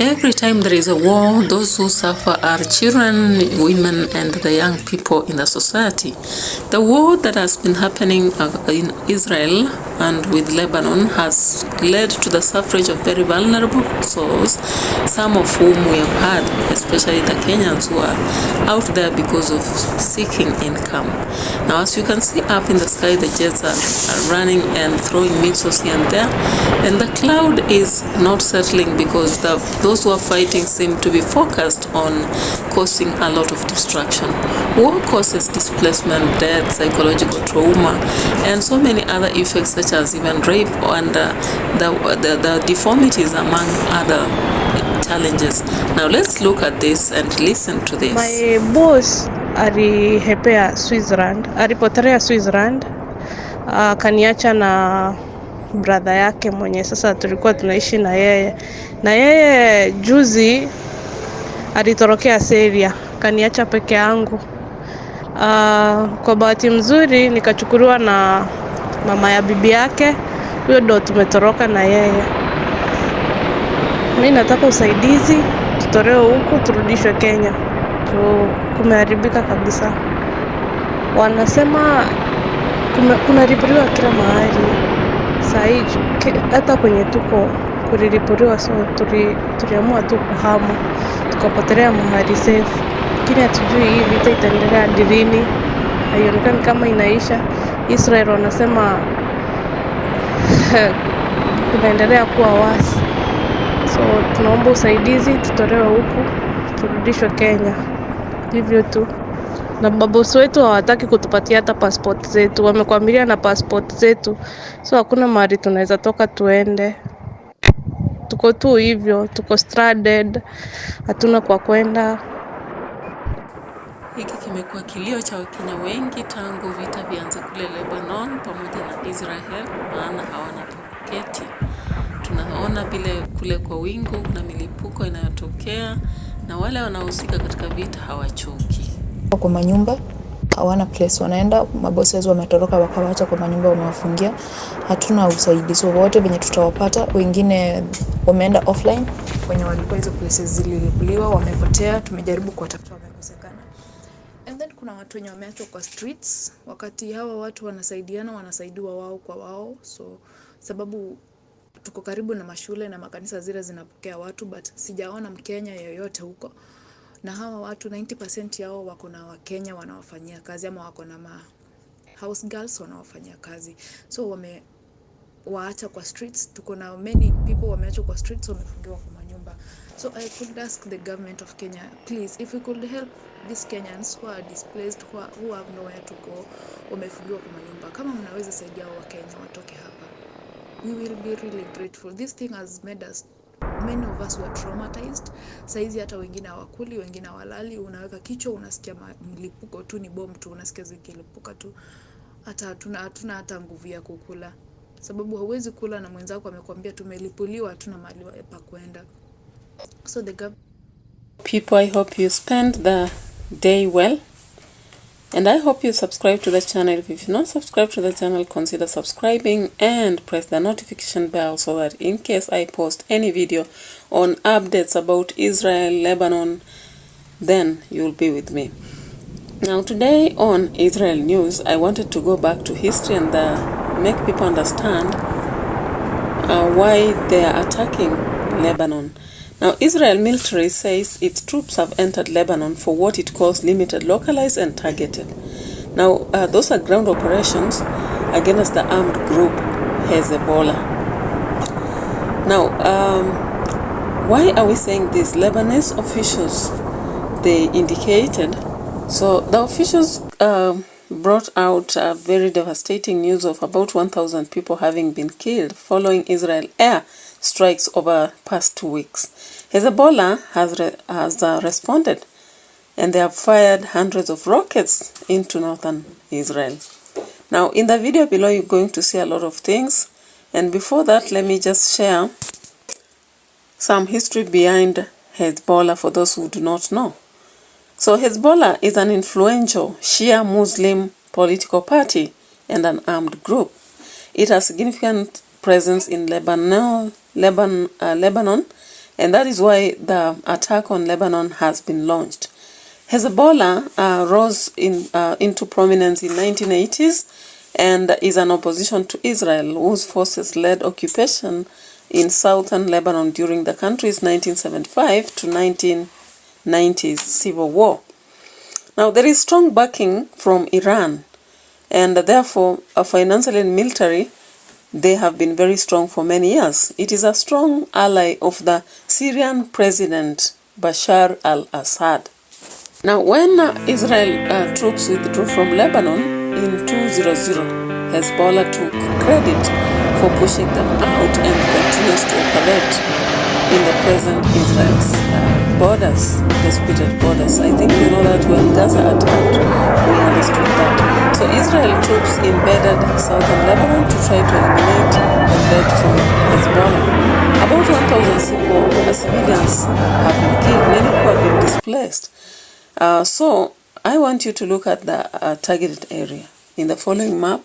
Every time there is a war, those who suffer are children, women, and the young people in the society. The war that has been happening in Israel and with Lebanon has led to the suffrage of very vulnerable souls, some of whom we have had, especially the Kenyans who are out there because of seeking income. Now, as you can see up in the sky, the jets are running and throwing missiles here and there, and the cloud is not settling because those who are fighting seem to be focused on causing a lot of destruction. War causes displacement, death, psychological trauma, and so many other effects such as even rape and the deformities among other challenges. Now let's look at this and listen to this. My boss alihepea Switzerland, alipotelea Switzerland, akaniacha na brother yake mwenye sasa tulikuwa tunaishi na yeye. Na yeye juzi alitorokea Syria, kaniacha peke yangu. Kwa bahati mzuri nikachukuliwa na mama ya bibi yake, huyo ndo tumetoroka na yeye. Mimi nataka usaidizi, tutolewe huku turudishwe Kenya. Kumeharibika kabisa. Wanasema kunaripuriwa kila mahali. Sahi hata kwenye tuko kuliripuriwa, so tuliamua tu kuhama. Tukapotelea mahali safe. Lakini hatujui hii vita itaendelea hadi lini. Haionekani kama inaisha. Israel wanasema kunaendelea kuwa wasi. So tunaomba usaidizi, tutolewe huku turudishwe Kenya. Hivyo tu. Na babosi wetu hawataki kutupatia hata passport zetu. Wamekwamilia na passport zetu. So hakuna mahali tunaweza toka tuende. Tuko tu hivyo, tuko stranded. Hatuna kwa kwenda. Hiki kimekuwa kilio cha Wakenya wengi tangu vita vianze kule Lebanon pamoja na Israel, maana hawana paketi. Tunaona vile kule kwa wingu kuna milipuko inayotokea na wale wanaohusika katika vita hawachoki. Kwa manyumba hawana place wanaenda, mabosses wametoroka wakawacha kwa manyumba, wamewafungia. Hatuna usaidizi wowote venye tutawapata. Wengine wameenda offline, wenye walikuwa hizo places zililipuliwa wamepotea, tumejaribu kuwatafuta wamekosekana. And then kuna watu wenye wameachwa kwa streets, wakati hawa watu wanasaidiana, wanasaidiwa wao kwa wao. So sababu tuko karibu na mashule na makanisa zile zinapokea watu, but sijaona Mkenya yoyote huko. Na hawa watu 90% yao wako na Wakenya wanawafanyia kazi, ama wako na house girls wanawafanyia kazi. So waacha kwa streets. Tuko na many people wameachwa kwa streets, wamefungiwa kwa manyumba. So I could ask the government of Kenya, please, if we could help these Kenyans who are displaced, who have nowhere to go, wamefungiwa kwa manyumba. Kama mnaweza saidia wa Kenya watoke hapa, we will be really grateful. This thing has made us, many of us were traumatized. Saizi hata wengine hawakuli, wengine hawalali. Unaweka kichwa unasikia mlipuko tu, ni bomb tu unasikia zikilipuka tu. Hata hatuna hata nguvu ya kukula, sababu hauwezi kula na mwenzako amekwambia tumelipuliwa, hatuna mahali pa kwenda. So the people, I hope you spend the day well, and I hope you subscribe to the channel. If you've not subscribed to the channel, consider subscribing and press the notification bell so that in case I post any video on updates about Israel, Lebanon, then you'll be with me. Now today on Israel News, I wanted to go back to history and make people understand why they are attacking Lebanon. Now, Israel military says its troops have entered Lebanon for what it calls limited, localized, and targeted. Now, those are ground operations against the armed group Hezbollah. Now, why are we saying this? Lebanese officials, they indicated, so the officials brought out very devastating news of about 1,000 people having been killed following Israel air strikes over past 2 weeks. Hezbollah has responded, and they have fired hundreds of rockets into northern Israel. Now, in the video below, you're going to see a lot of things. And before that, let me just share some history behind Hezbollah for those who do not know. So Hezbollah is an influential Shia Muslim political party and an armed group. It has significant presence in Lebanon And that is why the attack on Lebanon has been launched. Hezbollah rose into prominence in 1980s and is an opposition to Israel, whose forces led occupation in southern Lebanon during the country's 1975 to 1990s civil war. Now, there is strong backing from Iran, and therefore, financially and military, they have been very strong for many years. It is a strong ally of the Syrian president Bashar al-Assad. Now, when Israel troops withdrew from Lebanon in 2000, Hezbollah took credit for pushing them out and continues to operate in the present Israel's disputed borders. I think you know that when Gaza attacked, we understood that. So Israel troops invaded southern Lebanon to try to eliminate the threat from Hezbollah. About 1,000 civilians have been killed, many who have been displaced. So I want you to look at the targeted area in the following map.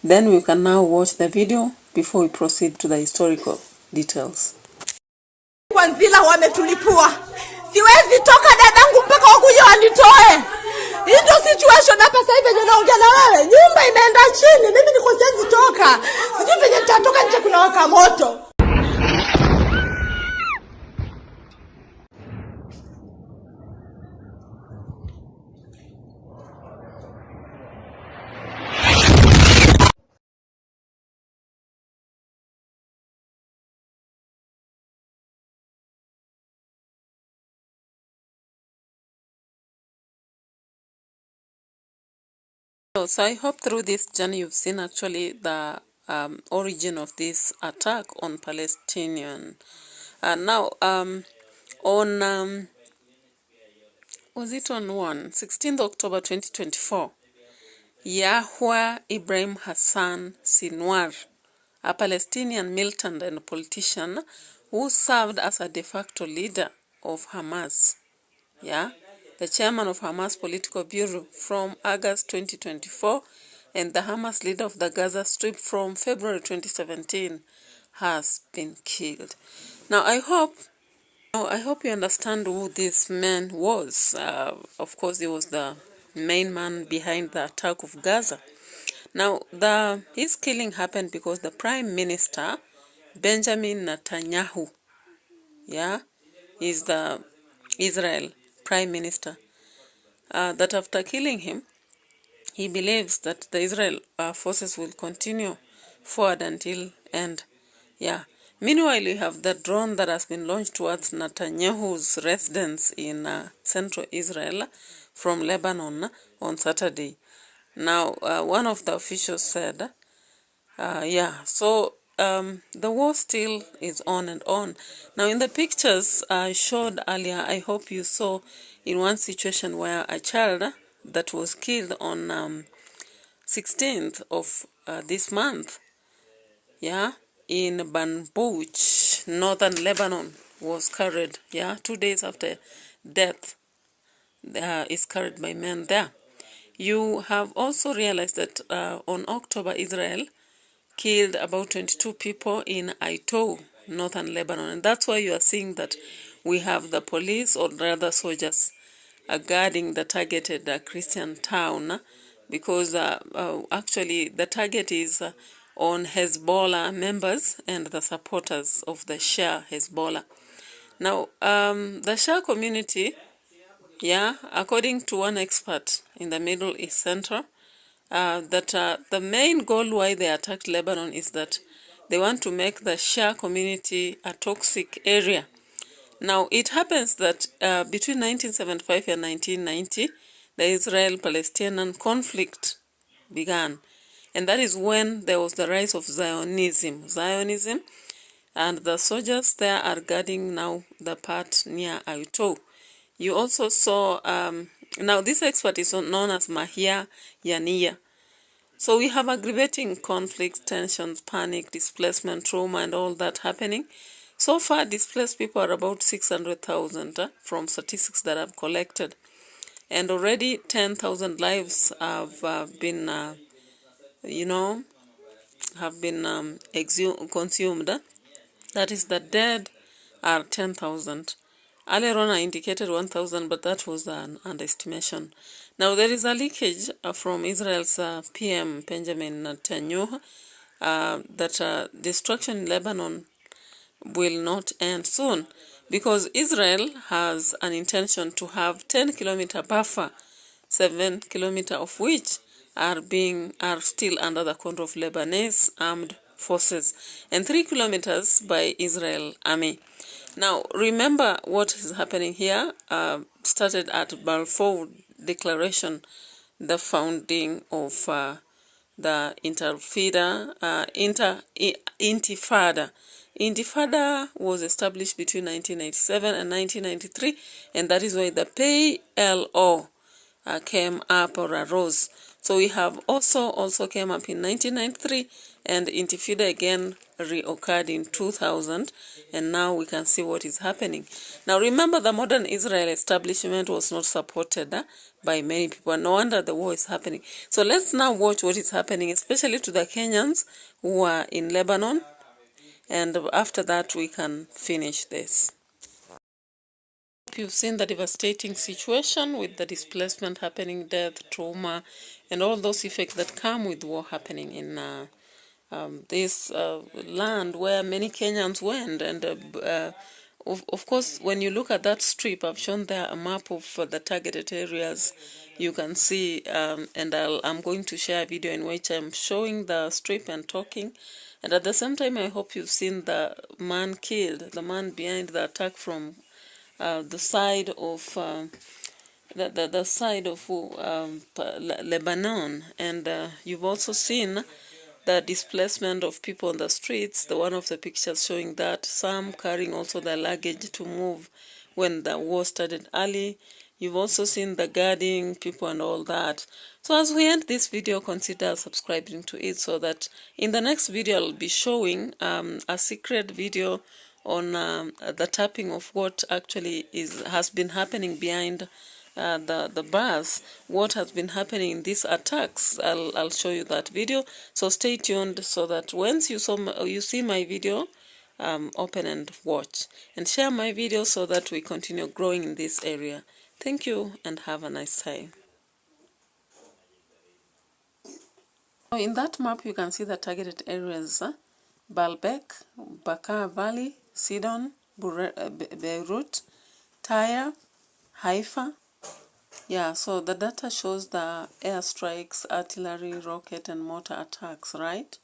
Then we can now watch the video before we proceed to the historical details. Kwanzila wametulipua. Siwezi toka dadangu mpaka wakuje wanitoe. Hii ndio situation hapa sasa hivi ndio naongea na wewe. Nyumba imeenda chini. Mimi niko siwezi toka. Sijui venye nitatoka nje kuna waka moto. So I hope through this journey you've seen actually the origin of this attack on Palestinian. Now, was it on 16th October 2024, Yahya Ibrahim Hassan Sinwar, a Palestinian militant and politician who served as a de facto leader of Hamas, the chairman of Hamas Political Bureau from August 2024 and the Hamas leader of the Gaza Strip from February 2017, has been killed. Now, I hope you understand who this man was. Of course, he was the main man behind the attack of Gaza. Now, his killing happened because the Prime Minister, Benjamin Netanyahu, is the Israel Prime Minister, that after killing him, he believes that the Israel forces will continue forward until end. Meanwhile, you have the drone that has been launched towards Netanyahu's residence in central Israel from Lebanon on Saturday. Now, one of the officials said, the war still is on and on. Now, in the pictures I showed earlier, I hope you saw in one situation where a child that was killed on 16th of this month, in Banbuch, northern Lebanon, was carried, 2 days after death, is carried by men there. You have also realized that on October, Israel killed about 22 people in Aito, northern Lebanon. And that's why you are seeing that we have the police, or rather soldiers, guarding the targeted Christian town, because actually the target is on Hezbollah members and the supporters of the Shia Hezbollah. Now, the Shia community, according to one expert in the Middle East Center, that the main goal why they attacked Lebanon is that they want to make the Shia community a toxic area. Now, it happens that between 1975 and 1990, the Israel-Palestinian conflict began. And that is when there was the rise of Zionism. And the soldiers there are guarding now the part near Aito. You also saw, now this expert is known as Mahia Yaniya. So we have aggravating conflicts, tensions, panic, displacement, trauma, and all that happening. So far, displaced people are about 600,000 from statistics that I've collected. And already 10,000 lives have been, consumed. That is the dead are 10,000. Earlier on, I indicated 1,000, but that was an underestimation. Now, there is a leakage from Israel's PM, Benjamin Netanyahu, that destruction in Lebanon will not end soon, because Israel has an intention to have 10-kilometer buffer, 7 kilometers of which are still under the control of Lebanese armed forces, and 3 kilometers by Israel army. Now, remember what is happening here started at Balfour Declaration, the founding of the Intifada. Intifada was established between 1997 and 1993, and that is why the PLO came up or arose. So we have also came up in 1993, and Intifada again reoccurred in 2000, and now we can see what is happening. Now remember, the modern Israel establishment was not supported by many people. No wonder the war is happening. So let's now watch what is happening, especially to the Kenyans who are in Lebanon, and after that we can finish this. You've seen the devastating situation with the displacement happening, death, trauma, and all those effects that come with war happening in this land where many Kenyans went. And of course, when you look at that strip, I've shown there a map of the targeted areas. You can see, and I'm going to share a video in which I'm showing the strip and talking. And at the same time, I hope you've seen the man killed, the man behind the attack from the side of the side of Lebanon. And you've also seen the displacement of people on the streets. The one of the pictures showing that, some carrying also their luggage to move when the war started early. You've also seen the guarding people and all that. So as we end this video, consider subscribing to it, so that in the next video I'll be showing a secret video on the tapping of what actually has been happening behind the bars, what has been happening in these attacks. I'll show you that video, so stay tuned, so that once you see my video, open and watch and share my video, so that we continue growing in this area. Thank you and have a nice time. In that map you can see the targeted areas: Baalbek, Bekaa Valley, Sidon, Beirut, Tyre, Haifa. Yeah, so the data shows the airstrikes, artillery, rocket and mortar attacks, right?